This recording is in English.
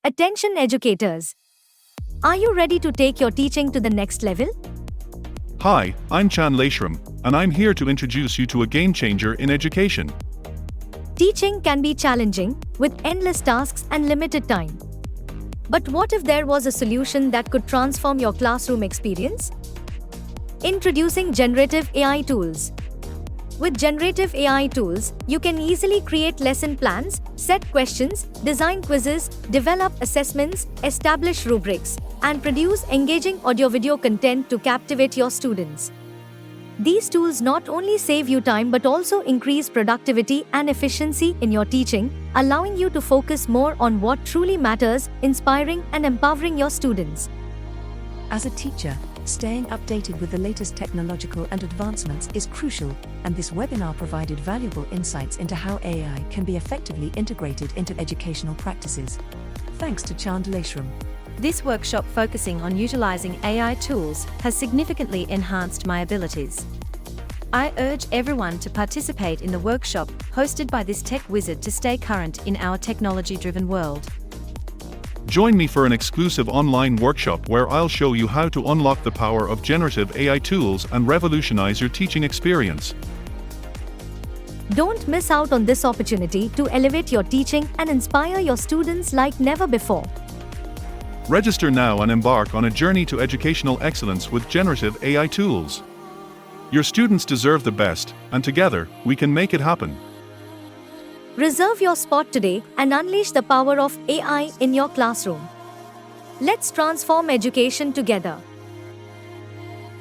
Attention educators! Are you ready to take your teaching to the next level? Hi, I'm Chan Leshram, and I'm here to introduce you to a game changer in education. Teaching can be challenging, with endless tasks and limited time. But what if there was a solution that could transform your classroom experience? Introducing generative AI tools. With generative AI tools, you can easily create lesson plans, set questions, design quizzes, develop assessments, establish rubrics, and produce engaging audio-video content to captivate your students. These tools not only save you time but also increase productivity and efficiency in your teaching, allowing you to focus more on what truly matters, inspiring and empowering your students. As a teacher, staying updated with the latest technological and advancements is crucial, and this webinar provided valuable insights into how AI can be effectively integrated into educational practices. Thanks to Chand Leshram. This workshop focusing on utilizing AI tools has significantly enhanced my abilities. I urge everyone to participate in the workshop hosted by this tech wizard to stay current in our technology-driven world. Join me for an exclusive online workshop where I'll show you how to unlock the power of generative AI tools and revolutionize your teaching experience. Don't miss out on this opportunity to elevate your teaching and inspire your students like never before. Register now and embark on a journey to educational excellence with generative AI tools. Your students deserve the best, and together, we can make it happen. Reserve your spot today and unleash the power of AI in your classroom. Let's transform education together.